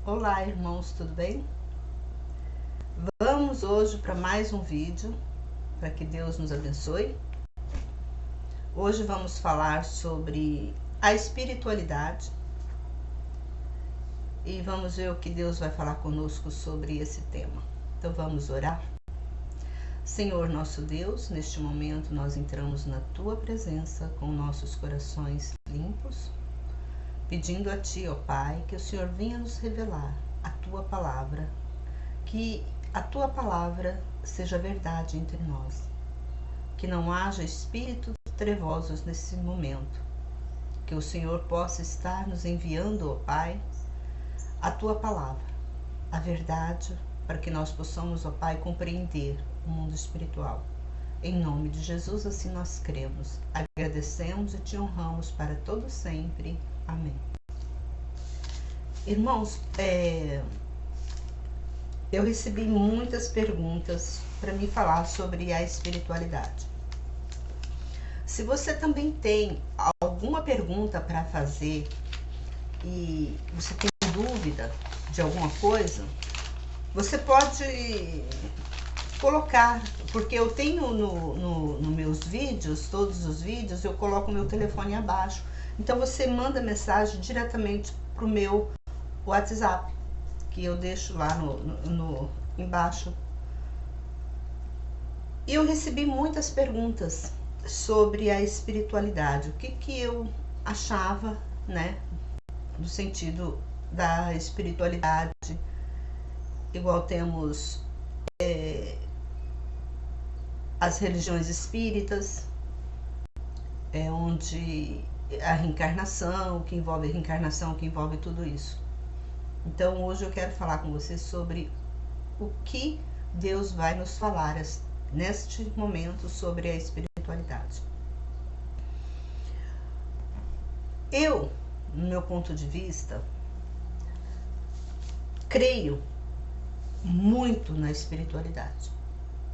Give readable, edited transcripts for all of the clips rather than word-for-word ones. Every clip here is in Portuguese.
Olá, irmãos, tudo bem? Vamos hoje para mais um vídeo, para que Deus nos abençoe. Hoje vamos falar sobre a espiritualidade e vamos ver o que Deus vai falar conosco sobre esse tema. Então vamos orar? Senhor nosso Deus, neste momento nós entramos na Tua presença com nossos corações limpos, pedindo a Ti, ó Pai, que o Senhor venha nos revelar a Tua palavra, que a Tua palavra seja verdade entre nós, que não haja espíritos trevosos nesse momento, que o Senhor possa estar nos enviando, ó Pai, a Tua palavra, a verdade, para que nós possamos, ó Pai, compreender o mundo espiritual. Em nome de Jesus, assim nós cremos, agradecemos e Te honramos para todo sempre. Amém. Irmãos, eu recebi muitas perguntas para me falar sobre a espiritualidade. Se você também tem alguma pergunta para fazer e você tem dúvida de alguma coisa, você pode colocar, porque eu tenho no meus vídeos, todos os vídeos, eu coloco o meu telefone abaixo. Então você manda mensagem diretamente para o meu WhatsApp, que eu deixo lá embaixo. E eu recebi muitas perguntas sobre a espiritualidade, o que eu achava, né, do sentido da espiritualidade. Igual temos as religiões espíritas, onde a reencarnação, que envolve a reencarnação, que envolve tudo isso. Então hoje eu quero falar com você sobre o que Deus vai nos falar neste momento sobre a espiritualidade. Eu, no meu ponto de vista, creio muito na espiritualidade,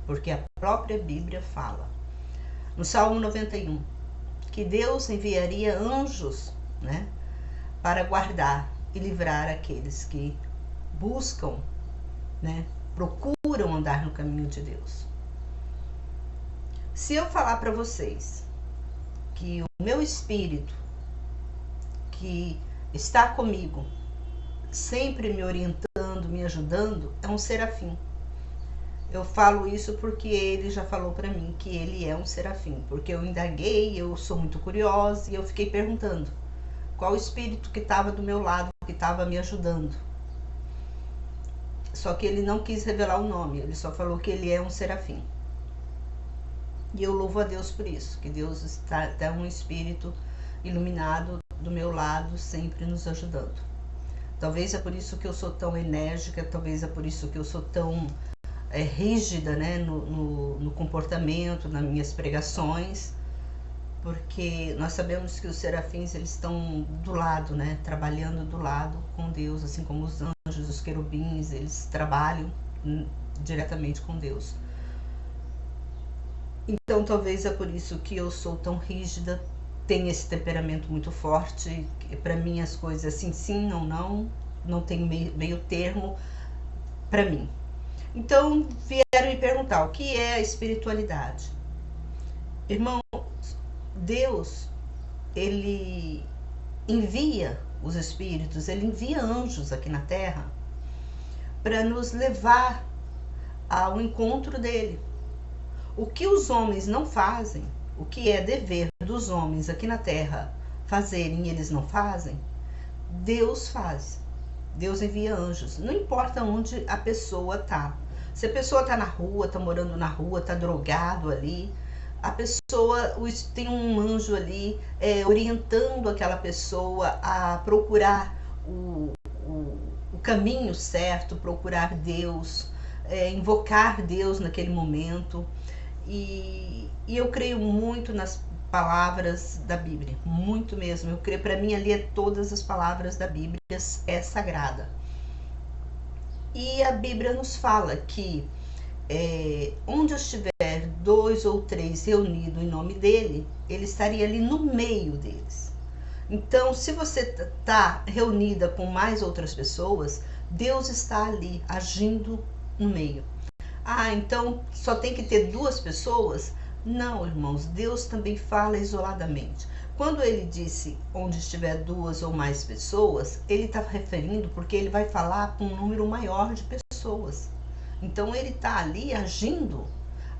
porque a própria Bíblia fala, no Salmo 91, que Deus enviaria anjos, né, para guardar e livrar aqueles que buscam, né, procuram andar no caminho de Deus. Se eu falar para vocês que o meu espírito, que está comigo, sempre me orientando, me ajudando, é um serafim. Eu falo isso porque ele já falou para mim que ele é um serafim, porque eu indaguei, eu sou muito curiosa e eu fiquei perguntando qual o espírito que estava do meu lado, que estava me ajudando. Só que ele não quis revelar o nome, ele só falou que ele é um serafim. E eu louvo a Deus por isso, que Deus está um espírito iluminado do meu lado, sempre nos ajudando. Talvez é por isso que eu sou tão enérgica, talvez é por isso que eu sou tão rígida, né, no comportamento, nas minhas pregações, porque nós sabemos que os serafins, eles estão do lado, né, trabalhando do lado com Deus, assim como os anjos, os querubins, eles trabalham diretamente com Deus. Então talvez é por isso que eu sou tão rígida, tenho esse temperamento muito forte, para mim as coisas assim, sim, não tem meio termo para mim. Então vieram me perguntar o que é a espiritualidade. Irmão, Deus, ele envia os espíritos, ele envia anjos aqui na Terra para nos levar ao encontro dele. O que os homens não fazem, o que é dever dos homens aqui na Terra fazerem e eles não fazem, Deus faz. Deus envia anjos, não importa onde a pessoa está. Se a pessoa está na rua, está morando na rua, está drogado ali, a pessoa, tem um anjo ali orientando aquela pessoa a procurar o caminho certo, procurar Deus, invocar Deus naquele momento. E eu creio muito nas palavras da Bíblia, muito mesmo. Eu creio, para mim ali todas as palavras da Bíblia é sagrada. E a Bíblia nos fala que onde estiver 2 ou 3 reunidos em nome dele, ele estaria ali no meio deles. Então, se você está reunida com mais outras pessoas, Deus está ali, agindo no meio. Ah, então só tem que ter 2 pessoas? Não, irmãos, Deus também fala isoladamente. Quando ele disse onde estiver 2 ou mais pessoas, ele está referindo porque ele vai falar com um número maior de pessoas. Então ele está ali agindo,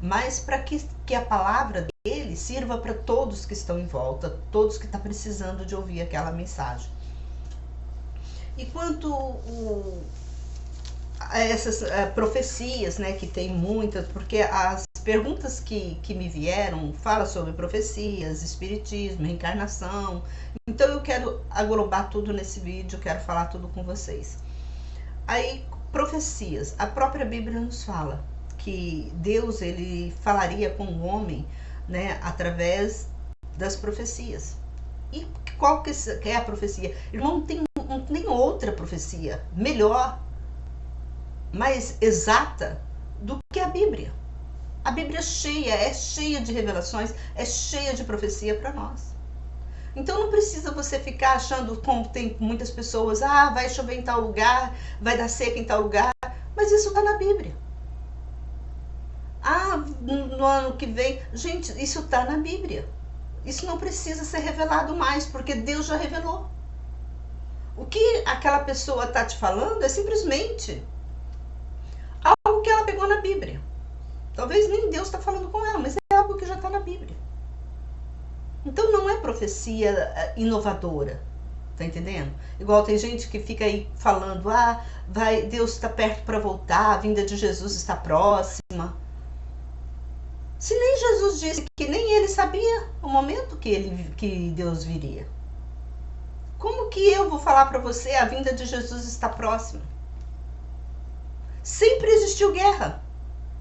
mas para que a palavra dele sirva para todos que estão em volta, todos que estão precisando de ouvir aquela mensagem. E quanto a essas profecias, né, que tem muitas, porque as perguntas que me vieram falam sobre profecias, espiritismo, reencarnação. Então eu quero aglobar tudo nesse vídeo, quero falar tudo com vocês. Aí, profecias. A própria Bíblia nos fala que Deus, ele falaria com o homem, né, através das profecias. E qual que é a profecia? Irmão, não tem outra profecia melhor, mais exata do que a Bíblia. A Bíblia é cheia de revelações, é cheia de profecia para nós. Então não precisa você ficar achando, como tem muitas pessoas, vai chover em tal lugar, vai dar seca em tal lugar, mas isso está na Bíblia. No ano que vem, gente, isso está na Bíblia. Isso não precisa ser revelado mais, porque Deus já revelou. O que aquela pessoa está te falando é simplesmente algo que ela pegou na Bíblia. Talvez nem Deus está falando com ela, mas é algo que já está na Bíblia. Então não é profecia inovadora, tá entendendo? Igual tem gente que fica aí falando, Deus está perto para voltar, a vinda de Jesus está próxima. Se nem Jesus disse que nem ele sabia o momento que Deus viria. Como que eu vou falar para você a vinda de Jesus está próxima? Sempre existiu guerra.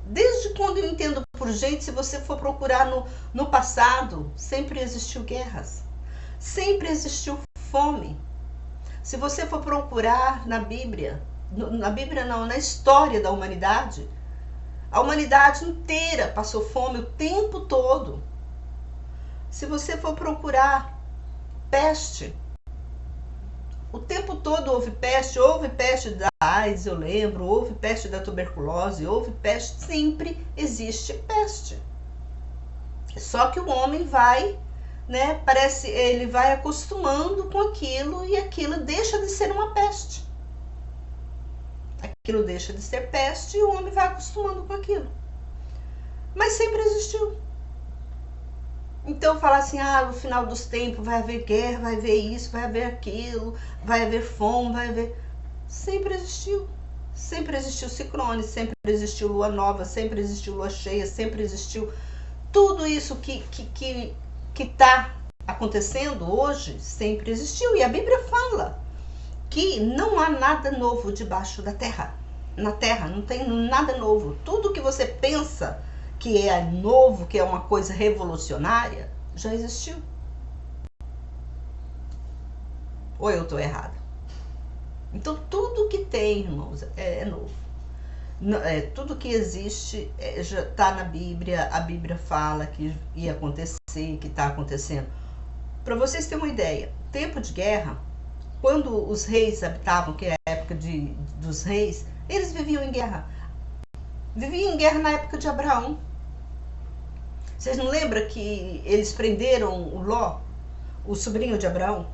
Desde quando eu entendo por gente, se você for procurar no passado, sempre existiu guerras. Sempre existiu fome. Se você for procurar na Bíblia não, na história da humanidade, a humanidade inteira passou fome o tempo todo. Se você for procurar peste, o tempo todo houve peste da AIDS, eu lembro, houve peste da tuberculose, houve peste, sempre existe peste. Só que o homem vai, né, ele vai acostumando com aquilo e aquilo deixa de ser uma peste. Aquilo deixa de ser peste e o homem vai acostumando com aquilo. Mas sempre existiu. Então falar assim, no final dos tempos vai haver guerra, vai haver isso, vai haver aquilo, vai haver fome, vai haver... Sempre existiu. Sempre existiu ciclone, sempre existiu lua nova, sempre existiu lua cheia, sempre existiu... Tudo isso que está acontecendo hoje, sempre existiu. E a Bíblia fala que não há nada novo debaixo da terra. Na terra não tem nada novo. Tudo que você pensa que é novo, que é uma coisa revolucionária, já existiu. Ou eu estou errada? Então, tudo que tem, irmãos, é novo. Tudo que existe já está na Bíblia. A Bíblia fala que ia acontecer, que está acontecendo. Para vocês terem uma ideia, tempo de guerra, quando os reis habitavam, que é a época dos reis, eles viviam em guerra. Viviam em guerra na época de Abraão. Vocês não lembram que eles prenderam o Ló, o sobrinho de Abraão?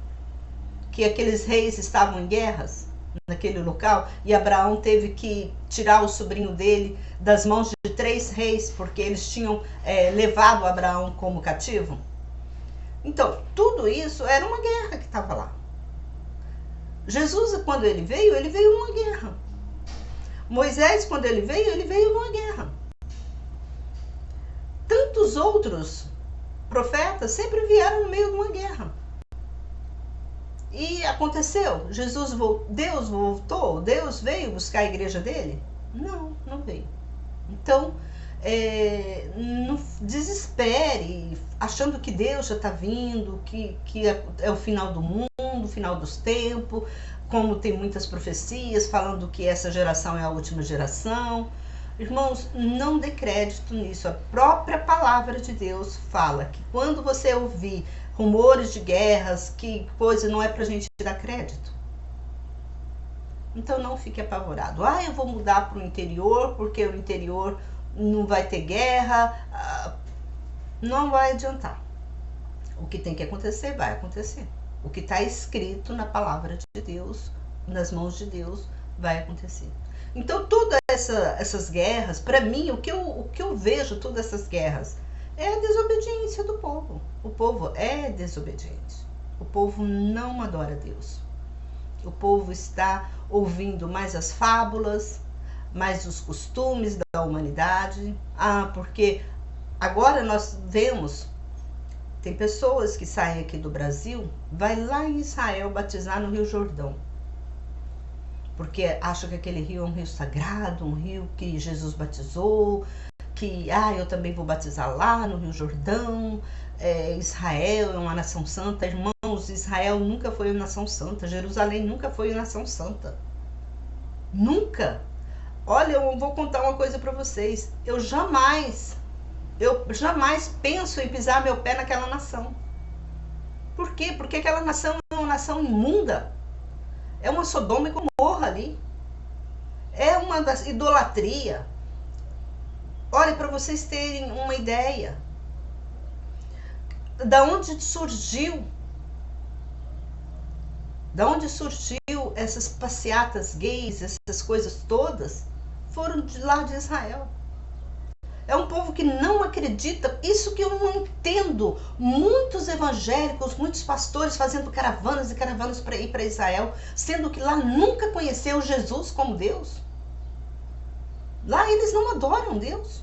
Que aqueles reis estavam em guerras naquele local e Abraão teve que tirar o sobrinho dele das mãos de 3 reis, porque eles tinham levado Abraão como cativo. Então, tudo isso era uma guerra que estava lá. Jesus, quando ele veio numa guerra. Moisés, quando ele veio numa guerra. Tantos outros profetas sempre vieram no meio de uma guerra. E aconteceu, Deus voltou, Deus veio buscar a igreja dele? Não veio. Então, não desespere, achando que Deus já está vindo, que é o final do mundo, o final dos tempos, como tem muitas profecias falando que essa geração é a última geração. Irmãos, não dê crédito nisso. A própria palavra de Deus fala que quando você ouvir rumores de guerras, que coisa, não é pra gente dar crédito. Então não fique apavorado. Ah, eu vou mudar para o interior porque o interior não vai ter guerra. Não vai adiantar. O que tem que acontecer, vai acontecer. O que está escrito na palavra de Deus, nas mãos de Deus, vai acontecer. Então todas essas guerras, para mim, o que eu vejo, todas essas guerras, é a desobediência do povo. O povo é desobediente. O povo não adora Deus. O povo está ouvindo mais as fábulas, mais os costumes da humanidade. Porque agora nós vemos, tem pessoas que saem aqui do Brasil, vai lá em Israel batizar no Rio Jordão. Porque acham que aquele rio é um rio sagrado, um rio que Jesus batizou, que eu também vou batizar lá no Rio Jordão. Israel é uma nação santa. Irmãos, Israel nunca foi uma nação santa. Jerusalém nunca foi uma nação santa. Nunca. Olha, eu vou contar uma coisa para vocês. Eu jamais penso em pisar meu pé naquela nação. Por quê? Porque aquela nação é uma nação imunda. É uma Sodoma e Gomorra ali. É uma idolatria. Olha, para vocês terem uma ideia, da onde surgiu essas passeatas gays, essas coisas todas, foram de lá de Israel. É um povo que não acredita, isso que eu não entendo. Muitos evangélicos, muitos pastores fazendo caravanas e caravanas para ir para Israel, sendo que lá nunca conheceu Jesus como Deus. Lá eles não adoram Deus.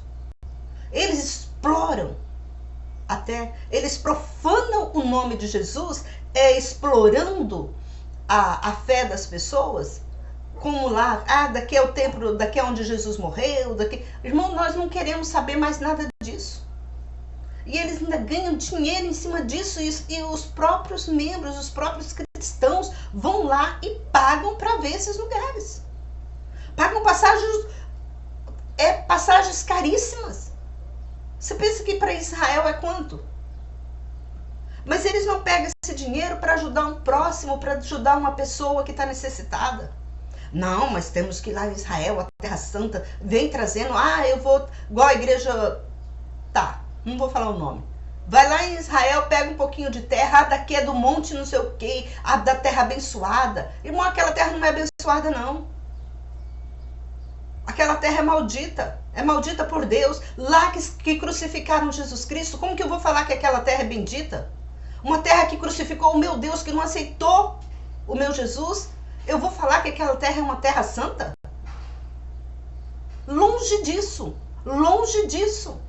Eles exploram, eles profanam o nome de Jesus, explorando a fé das pessoas. Como lá, daqui é o templo, daqui é onde Jesus morreu, daqui. Irmão, nós não queremos saber mais nada disso. E eles ainda ganham dinheiro em cima disso, e os próprios membros, os próprios cristãos vão lá e pagam para ver esses lugares. Pagam passagens caríssimas. Você pensa que para Israel é quanto? Mas eles não pegam esse dinheiro para ajudar um próximo, para ajudar uma pessoa que está necessitada. Não, mas temos que ir lá em Israel, a Terra Santa, vem trazendo, eu vou, igual a igreja, não vou falar o nome. Vai lá em Israel, pega um pouquinho de terra, daqui é do monte não sei o quê, da terra abençoada. Irmão, aquela terra não é abençoada não. Aquela terra é maldita por Deus. Lá que crucificaram Jesus Cristo, como que eu vou falar que aquela terra é bendita? Uma terra que crucificou o meu Deus, que não aceitou o meu Jesus, eu vou falar que aquela terra é uma terra santa? Longe disso, longe disso.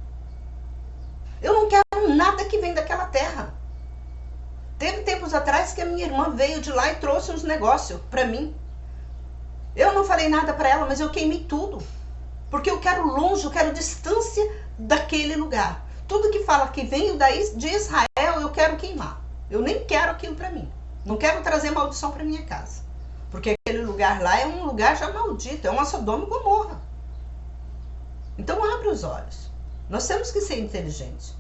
Eu não quero nada que vem daquela terra. Teve tempos atrás que a minha irmã veio de lá e trouxe uns negócios para mim. Eu não falei nada para ela, mas eu queimei tudo. Porque eu quero longe, eu quero distância daquele lugar. Tudo que fala que veio de Israel, eu quero queimar. Eu nem quero aquilo para mim. Não quero trazer maldição para minha casa. Porque aquele lugar lá é um lugar já maldito, é uma Sodoma e Gomorra. Então abre os olhos. Nós temos que ser inteligentes.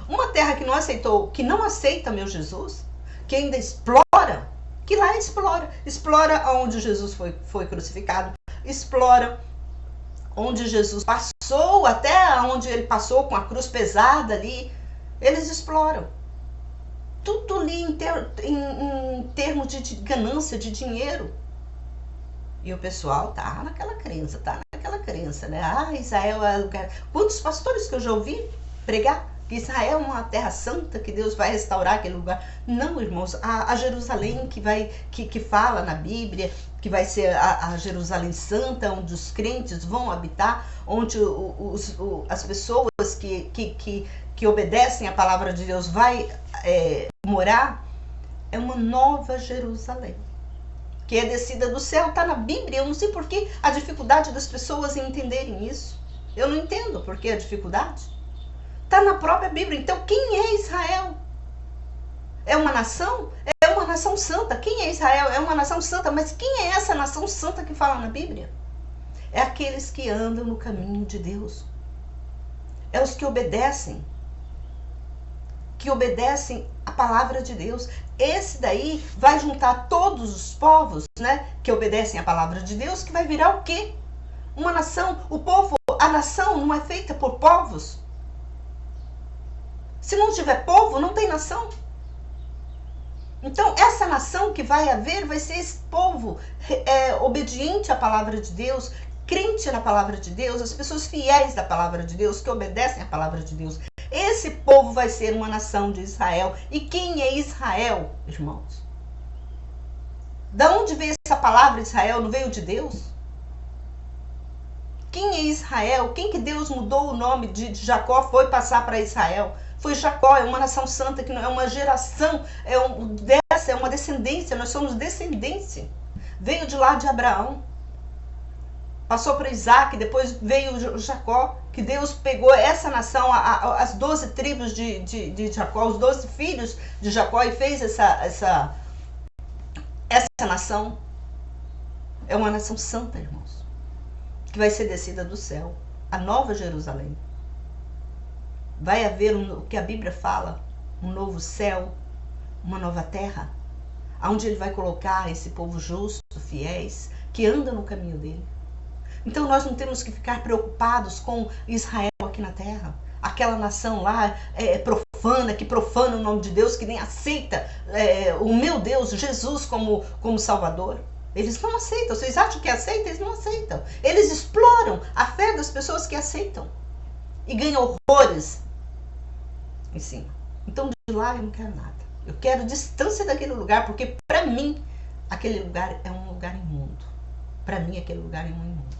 Uma terra que não aceita meu Jesus, que ainda explora, que lá explora onde Jesus foi crucificado, explora onde Jesus passou, até onde ele passou com a cruz pesada ali, eles exploram. Tudo ali em termos de ganância, de dinheiro. E o pessoal tá naquela crença, né? Israel é lugar. Quantos pastores que eu já ouvi pregar que Israel é uma terra santa, que Deus vai restaurar aquele lugar? Não, irmãos, a Jerusalém que fala na Bíblia, que vai ser a Jerusalém Santa, onde os crentes vão habitar, onde as pessoas que obedecem a palavra de Deus vai morar, é uma nova Jerusalém, que é descida do céu. Está na Bíblia. Eu não sei por que a dificuldade das pessoas em entenderem isso. Eu não entendo por que a dificuldade. Está na própria Bíblia. Então, quem é Israel? É uma nação? É uma nação santa. Quem é Israel? É uma nação santa. Mas quem é essa nação santa que fala na Bíblia? É aqueles que andam no caminho de Deus. É os que obedecem. que obedecem a palavra de Deus. Esse daí vai juntar todos os povos, né, que obedecem a palavra de Deus, que vai virar o quê? Uma nação. O povo, a nação não é feita por povos. Se não tiver povo, não tem nação. Então, essa nação que vai haver vai ser esse povo obediente à palavra de Deus, crente na palavra de Deus, as pessoas fiéis da palavra de Deus, que obedecem à palavra de Deus. Esse povo vai ser uma nação de Israel. E quem é Israel, irmãos? Da onde veio essa palavra Israel? Não veio de Deus? Quem é Israel? Quem que Deus mudou o nome de Jacó foi passar para Israel? Foi Jacó, é uma nação santa, que não é uma geração, é uma descendência, nós somos descendência. Veio de lá de Abraão, passou para Isaac, depois veio Jacó, que Deus pegou essa nação, as 12 tribos de Jacó, os 12 filhos de Jacó, e fez essa nação. É uma nação santa, irmãos, que vai ser descida do céu, a nova Jerusalém. Vai haver o que a Bíblia fala, um novo céu, uma nova terra, onde ele vai colocar esse povo justo, fiéis, que anda no caminho dele. Então nós não temos que ficar preocupados com Israel aqui na terra. Aquela nação lá profana, que profana o nome de Deus, que nem aceita o meu Deus, Jesus, como Salvador. Eles não aceitam. Vocês acham que aceitam? Eles não aceitam. Eles exploram a fé das pessoas que aceitam. E ganham horrores em cima. Então de lá eu não quero nada. Eu quero distância daquele lugar, porque para mim aquele lugar é um lugar imundo. Para mim aquele lugar é um imundo.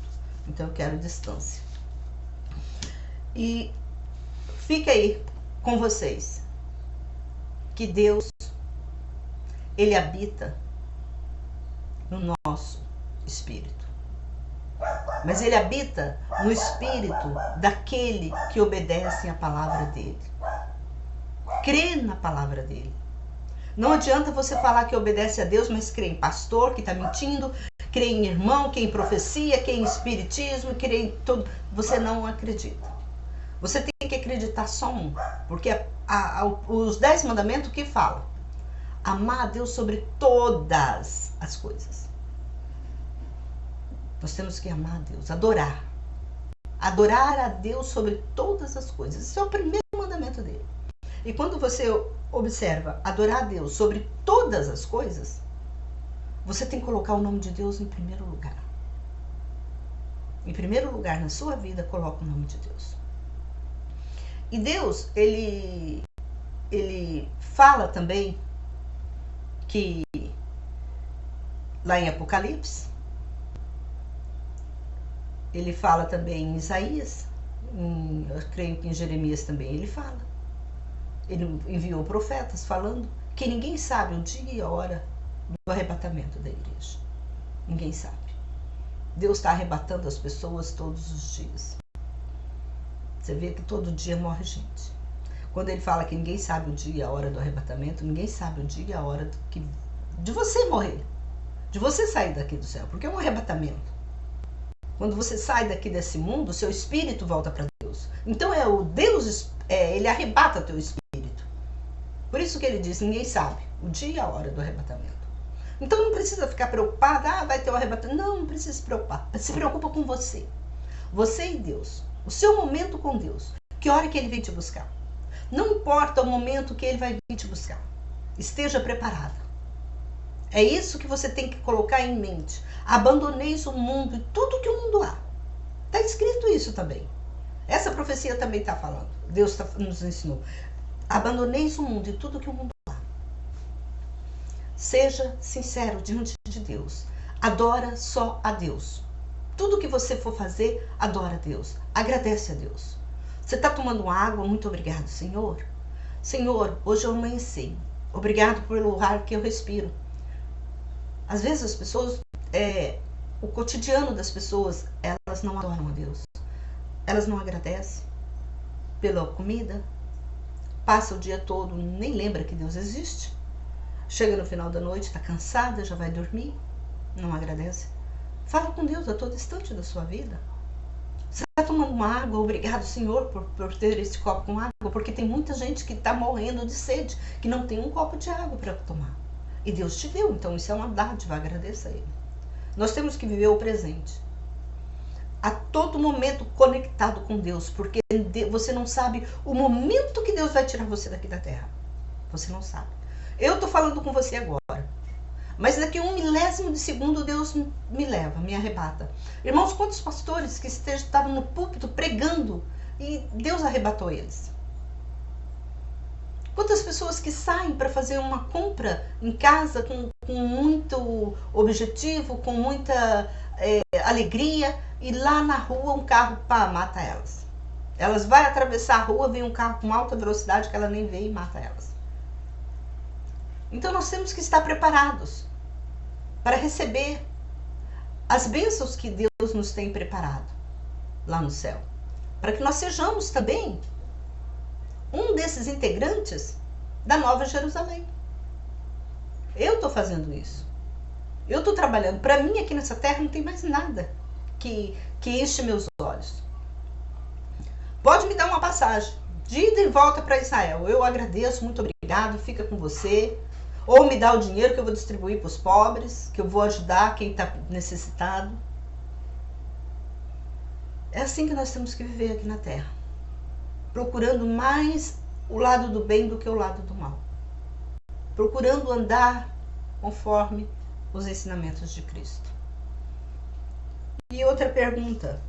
Então eu quero distância. E fica aí com vocês que Deus, ele habita no nosso espírito. Mas ele habita no espírito daquele que obedece à palavra dele. Crê na palavra dele. Não adianta você falar que obedece a Deus, mas crê em pastor que está mentindo, crê em irmão, crê em profecia, crê em espiritismo, crê em tudo. Você não acredita. Você tem que acreditar só um. Porque os 10 mandamentos que falam? Amar a Deus sobre todas as coisas. Nós temos que amar a Deus, adorar. Adorar a Deus sobre todas as coisas. Esse é o primeiro mandamento dele. E quando você observa adorar a Deus sobre todas as coisas, você tem que colocar o nome de Deus em primeiro lugar. Em primeiro lugar na sua vida, coloca o nome de Deus. E Deus, ele fala também que lá em Apocalipse, ele fala também em Isaías, eu creio que em Jeremias também ele fala. Ele enviou profetas falando que ninguém sabe o dia e a hora do arrebatamento da igreja. Ninguém sabe. Deus está arrebatando as pessoas todos os dias. Você vê que todo dia morre gente. Quando ele fala que ninguém sabe o dia e a hora do arrebatamento, ninguém sabe o dia e a hora de você morrer. De você sair daqui do céu. Porque é um arrebatamento. Quando você sai daqui desse mundo, o seu espírito volta para Deus. Então o Deus, ele arrebata teu espírito. Por isso que ele diz, ninguém sabe o dia e a hora do arrebatamento. Então não precisa ficar preocupado, vai ter o arrebatamento. Não precisa se preocupar. Se preocupa com você. Você e Deus. O seu momento com Deus. Que hora que ele vem te buscar. Não importa o momento que ele vai vir te buscar. Esteja preparada. É isso que você tem que colocar em mente. Abandoneis o mundo e tudo que o mundo há. Está escrito isso também. Essa profecia também está falando. Deus nos ensinou. Abandoneis o mundo e tudo que o mundo há. Seja sincero diante de Deus. Adora só a Deus. Tudo que você for fazer, adora a Deus. Agradece a Deus. Você está tomando água? Muito obrigado, Senhor. Senhor, hoje eu amanheci. Obrigado pelo ar que eu respiro. Às vezes as pessoas, o cotidiano das pessoas, elas não adoram a Deus. Elas não agradecem pela comida. Passa o dia todo, nem lembra que Deus existe. Chega no final da noite, está cansada, já vai dormir. Não agradece. Fala com Deus a todo instante da sua vida. Você está tomando uma água? Obrigado, Senhor, por ter esse copo com água, porque tem muita gente que está morrendo de sede, que não tem um copo de água para tomar. E Deus te deu, então isso é uma dádiva, agradeça a Ele. Nós temos que viver o presente. A todo momento conectado com Deus, porque você não sabe o momento que Deus vai tirar você daqui da terra. Você não sabe. Eu estou falando com você agora, mas daqui a 1 milésimo de segundo Deus me leva, me arrebata. Irmãos, quantos pastores que estavam no púlpito pregando e Deus arrebatou eles? Quantas pessoas que saem para fazer uma compra em casa com muito objetivo, com muita alegria, e lá na rua um carro mata elas. Elas vão atravessar a rua, vem um carro com alta velocidade que ela nem vê e mata elas. Então nós temos que estar preparados para receber as bênçãos que Deus nos tem preparado lá no céu. Para que nós sejamos também um desses integrantes da Nova Jerusalém. Eu estou fazendo isso. Eu estou trabalhando. Para mim, aqui nessa terra, não tem mais nada que enche meus olhos. Pode me dar uma passagem de ida e volta para Israel. Eu agradeço, muito obrigado, fica com você. Ou me dá o dinheiro que eu vou distribuir para os pobres, que eu vou ajudar quem está necessitado. É assim que nós temos que viver aqui na terra. Procurando mais o lado do bem do que o lado do mal. Procurando andar conforme os ensinamentos de Cristo. E outra pergunta.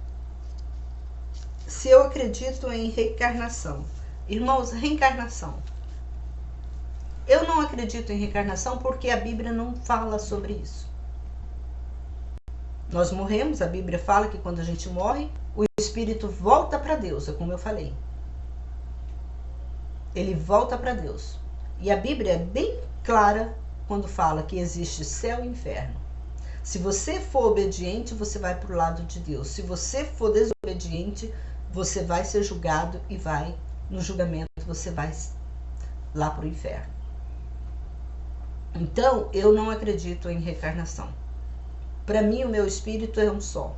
Se eu acredito em reencarnação. Irmãos, reencarnação. Eu não acredito em reencarnação porque a Bíblia não fala sobre isso. Nós morremos, a Bíblia fala que quando a gente morre, o espírito volta para Deus, é como eu falei. Ele volta para Deus. E a Bíblia é bem clara quando fala que existe céu e inferno. Se você for obediente, você vai para o lado de Deus. Se você for desobediente, você vai ser julgado e vai, no julgamento, você vai lá para o inferno. Então, eu não acredito em reencarnação. Para mim, o meu espírito é um só.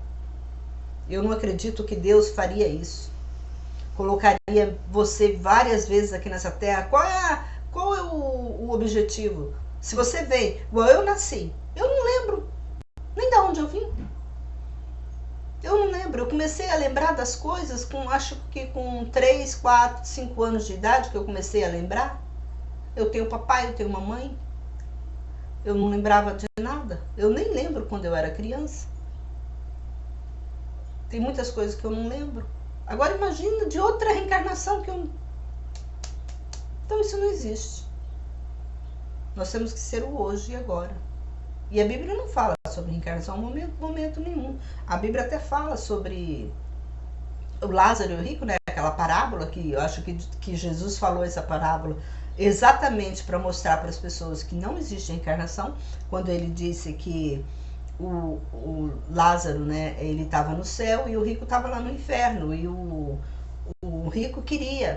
Eu não acredito que Deus faria isso. Colocaria você várias vezes aqui nessa terra. Qual é o objetivo? Se você vem, igual eu nasci, eu não lembro nem de onde eu vim. Eu não lembro. Eu comecei a lembrar das coisas acho que com 3, 4, 5 anos de idade que eu comecei a lembrar. Eu tenho papai, eu tenho mamãe. Eu não lembrava de nada. Eu nem lembro quando eu era criança. Tem muitas coisas que eu não lembro. Agora imagina de outra reencarnação que eu... Então isso não existe. Nós temos que ser o hoje e agora. E a Bíblia não fala sobre reencarnação em momento nenhum. A Bíblia até fala sobre o Lázaro e o rico, né? Aquela parábola que eu acho que Jesus falou essa parábola exatamente para mostrar para as pessoas que não existe reencarnação, quando ele disse que o Lázaro, né, ele estava no céu e o rico estava lá no inferno, e o rico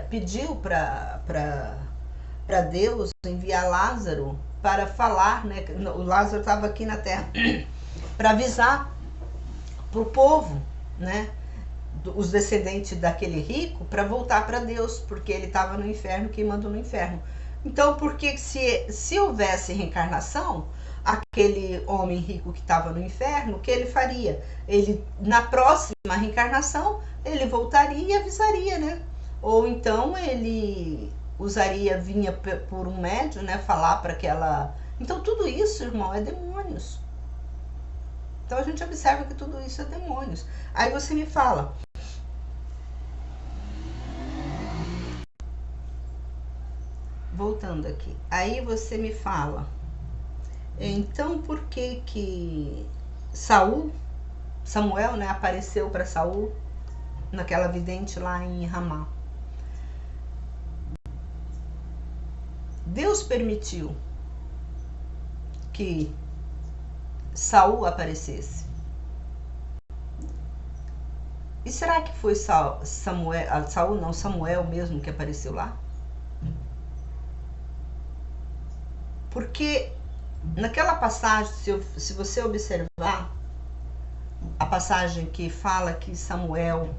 pediu para Deus enviar Lázaro para falar, né, o Lázaro estava aqui na terra, para avisar para o povo, né, os descendentes daquele rico, para voltar para Deus, porque ele estava no inferno, queimando no inferno. Então, porque se houvesse reencarnação, aquele homem rico que estava no inferno, o que ele faria? Ele, na próxima reencarnação, ele voltaria e avisaria, né? Ou então ele vinha por um médium, né, falar para aquela... Então tudo isso, irmão, é demônios. Então a gente observa que tudo isso é demônios. Aí você me fala... Voltando aqui. Aí você me fala... Então por que Samuel, né, apareceu para Saul naquela vidente lá em Ramá? Deus permitiu que Saul aparecesse. E será que foi Samuel mesmo que apareceu lá? Porque naquela passagem, se você observar, a passagem que fala que Samuel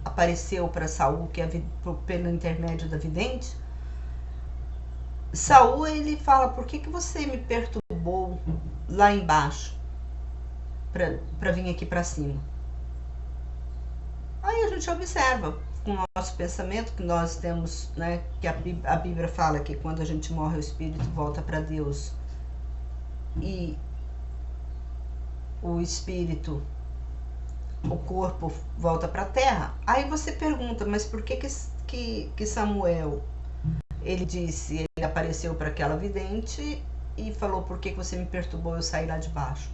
apareceu para Saul, que é pelo intermédio da vidente, Saul, ele fala: por que você me perturbou lá embaixo para vir aqui para cima? Aí a gente observa com o nosso pensamento que nós temos, né, que a Bíblia fala que quando a gente morre o espírito volta para Deus e o espírito, o corpo volta para a terra. Aí você pergunta: mas por que Samuel, ele disse, ele apareceu para aquela vidente e falou: por que você me perturbou, eu saí lá de baixo?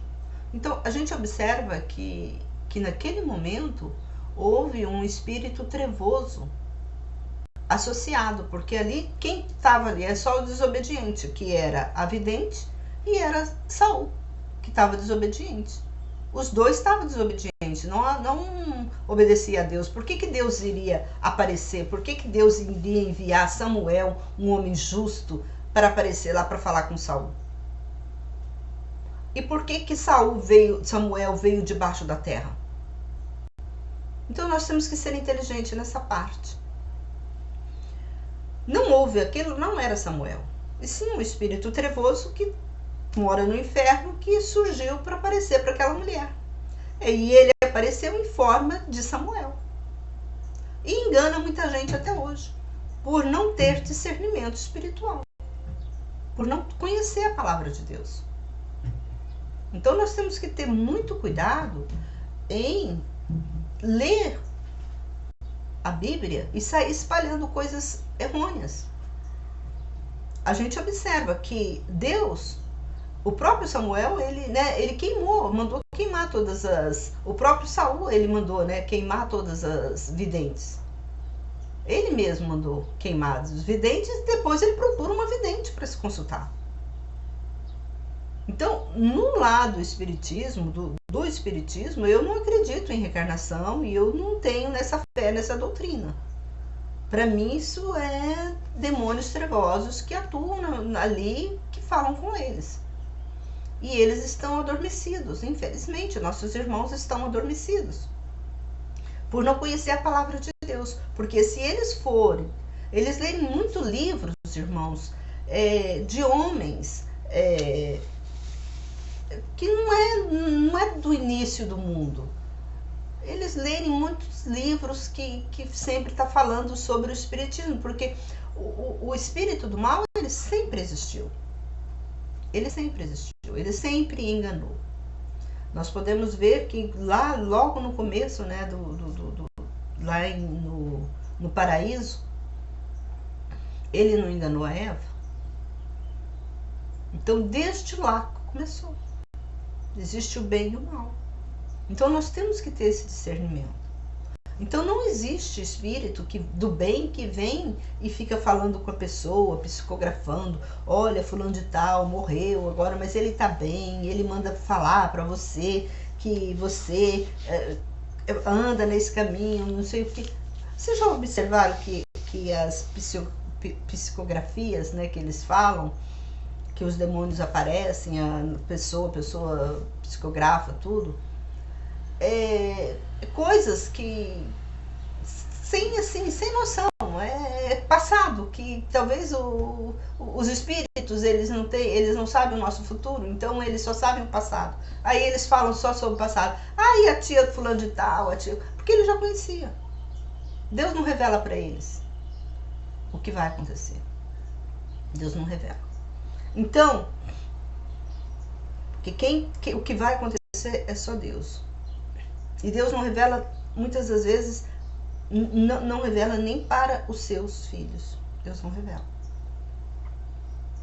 Então a gente observa que naquele momento houve um espírito trevoso associado, porque ali quem estava ali é só o desobediente, que era a vidente, e era Saul, que estava desobediente. Os dois estavam desobedientes, não obedecia a Deus. Por que Deus iria aparecer? Por que Deus iria enviar Samuel, um homem justo, para aparecer lá para falar com Saul? E por que Samuel veio debaixo da terra? Então nós temos que ser inteligentes nessa parte. Não houve aquilo, não era Samuel, e sim um espírito trevoso que mora no inferno, que surgiu para aparecer para aquela mulher. E ele apareceu em forma de Samuel. E engana muita gente até hoje, por não ter discernimento espiritual, por não conhecer a palavra de Deus. Então nós temos que ter muito cuidado em ler a Bíblia e sair espalhando coisas errôneas. A gente observa que Deus, o próprio Samuel, ele queimou, mandou queimar todas as... O próprio Saul, ele mandou, queimar todas as videntes. Ele mesmo mandou queimar os videntes e depois ele procura uma vidente para se consultar. Então, no lado espiritismo, do espiritismo, eu não acredito em reencarnação e eu não tenho nessa fé, nessa doutrina. Para mim, isso é demônios trevosos que atuam ali, que falam com eles. E eles estão adormecidos, infelizmente, nossos irmãos estão adormecidos. Por não conhecer a palavra de Deus. Porque se eles lerem muito livros, irmãos, de homens... que não é do início do mundo. Eles lerem muitos livros que sempre está falando sobre o espiritismo, porque o espírito do mal, ele sempre existiu. Ele sempre existiu, ele sempre enganou. Nós podemos ver que lá, logo no começo, lá no paraíso, ele não enganou a Eva. Então, desde lá começou. Existe o bem e o mal. Então nós temos que ter esse discernimento. Então não existe espírito do bem que vem e fica falando com a pessoa, psicografando: olha, fulano de tal morreu agora, mas ele está bem, ele manda falar para você que você anda nesse caminho, não sei o que. Vocês já observaram que as psicografias, que eles falam, que os demônios aparecem, a pessoa psicografa tudo, coisas que sem noção, é passado, que talvez os espíritos eles não sabem o nosso futuro, então eles só sabem o passado. Aí eles falam só sobre o passado. E a tia fulano de tal, porque ele já conhecia. Deus não revela para eles o que vai acontecer. Deus não revela. Então, porque o que vai acontecer é só Deus. E Deus não revela, muitas das vezes, não revela nem para os seus filhos. Deus não revela.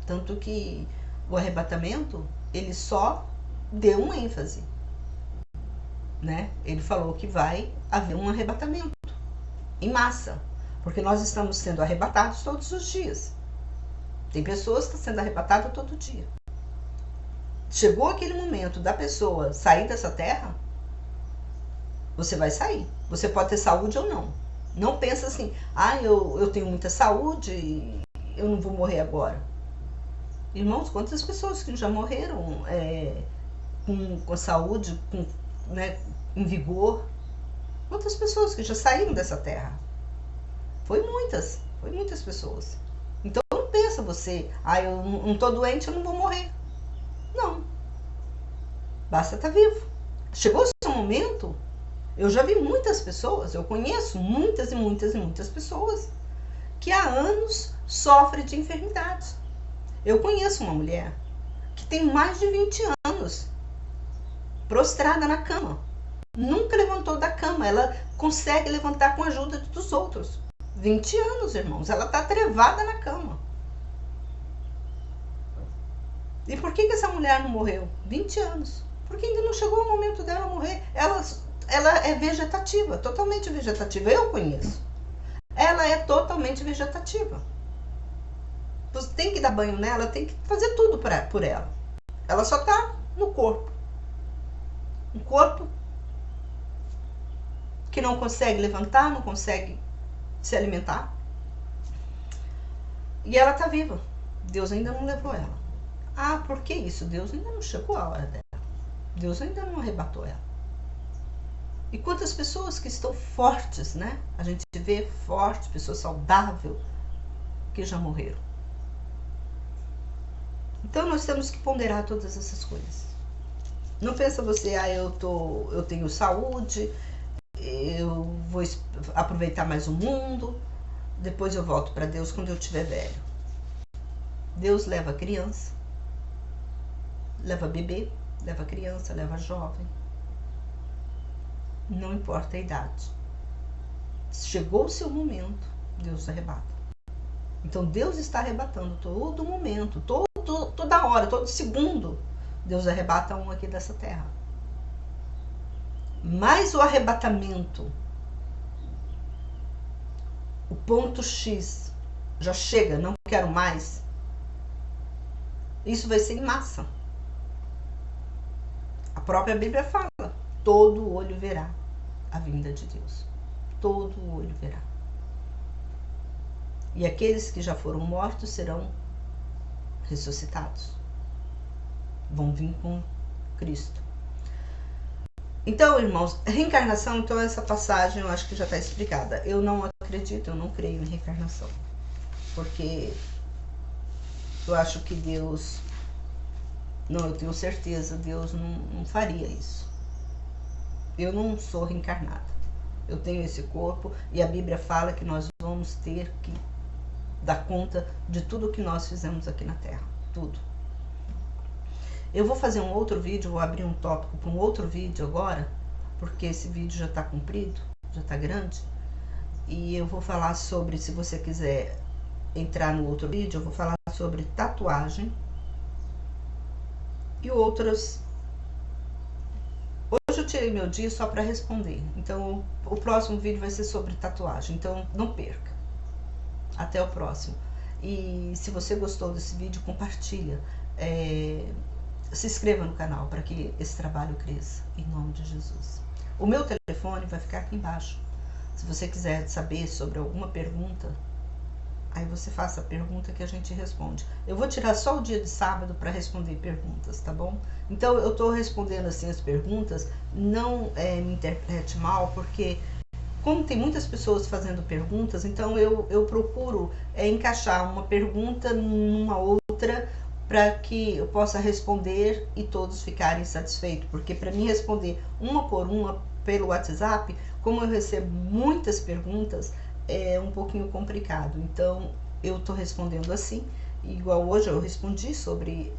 Tanto que o arrebatamento, ele só deu um ênfase. Ele falou que vai haver um arrebatamento em massa. Porque nós estamos sendo arrebatados todos os dias. Tem pessoas que estão sendo arrebatadas todo dia. Chegou aquele momento da pessoa sair dessa terra, você vai sair. Você pode ter saúde ou não. Não pensa assim: eu tenho muita saúde, eu não vou morrer agora. Irmãos, quantas pessoas que já morreram com saúde, com né, em vigor. Quantas pessoas que já saíram dessa terra? Foi muitas pessoas. Então não pensa você, eu não tô doente, eu não vou morrer. Não. Basta estar vivo. Chegou o seu momento, eu já vi muitas pessoas, eu conheço muitas pessoas que há anos sofrem de enfermidades. Eu conheço uma mulher que tem mais de 20 anos prostrada na cama. Nunca levantou da cama, ela consegue levantar com a ajuda dos outros. 20 anos, irmãos, ela está trevada na cama. E por que essa mulher não morreu? 20 anos. Porque ainda não chegou o momento dela morrer. Ela é vegetativa, totalmente vegetativa. Eu conheço. Ela é totalmente vegetativa. Você tem que dar banho nela, tem que fazer tudo por ela. Ela só está no corpo. Um corpo que não consegue levantar, não consegue se alimentar. E ela está viva. Deus ainda não levou ela. Por que isso? Deus ainda não chegou a hora dela. Deus ainda não arrebatou ela. E quantas pessoas que estão fortes, né? A gente vê fortes, pessoas saudáveis, que já morreram. Então nós temos que ponderar todas essas coisas. Não pensa você, eu tenho saúde, eu vou aproveitar mais o mundo, depois eu volto para Deus quando eu estiver velho. Deus leva criança, leva bebê, leva criança, leva jovem. Não importa a idade. Chegou o seu momento, Deus arrebata. Então Deus está arrebatando todo momento, toda hora, todo segundo. Deus arrebata um aqui dessa terra. Mas o arrebatamento, o ponto X, já chega, não quero mais. Isso vai ser em massa. A própria Bíblia fala, todo olho verá a vinda de Deus. Todo olho verá. E aqueles que já foram mortos serão ressuscitados. Vão vir com Cristo. Então, irmãos, reencarnação, então essa passagem eu acho que já está explicada. Eu não acredito, eu não creio em reencarnação. Porque eu acho que Deus... Não, eu tenho certeza, Deus não faria isso. Eu não sou reencarnada. Eu tenho esse corpo e a Bíblia fala que nós vamos ter que dar conta de tudo que nós fizemos aqui na Terra. Tudo. Eu vou fazer um outro vídeo, vou abrir um tópico para um outro vídeo agora, porque esse vídeo já está comprido, já está grande. E eu vou falar sobre, se você quiser entrar no outro vídeo, eu vou falar sobre tatuagem e outras. Hoje eu tirei meu dia só para responder, então o próximo vídeo vai ser sobre tatuagem, então não perca. Até o próximo. E se você gostou desse vídeo, compartilha. Se inscreva no canal para que esse trabalho cresça, em nome de Jesus. O meu telefone vai ficar aqui embaixo. Se você quiser saber sobre alguma pergunta, aí você faça a pergunta que a gente responde. Eu vou tirar só o dia de sábado para responder perguntas, tá bom? Então eu estou respondendo assim as perguntas, não me interprete mal, porque como tem muitas pessoas fazendo perguntas, então eu procuro encaixar uma pergunta numa outra, para que eu possa responder e todos ficarem satisfeitos, porque para mim responder uma por uma pelo WhatsApp, como eu recebo muitas perguntas, é um pouquinho complicado. Então eu estou respondendo assim, igual hoje eu respondi sobre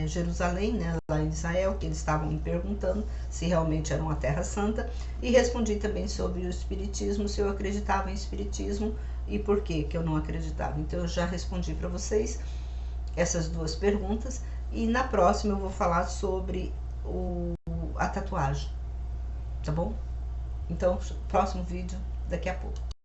Jerusalém, né, lá em Israel, que eles estavam me perguntando se realmente era uma terra santa, e respondi também sobre o espiritismo, se eu acreditava em espiritismo e por que eu não acreditava. Então eu já respondi para vocês essas duas perguntas, e na próxima eu vou falar sobre a tatuagem, tá bom? Então, próximo vídeo daqui a pouco.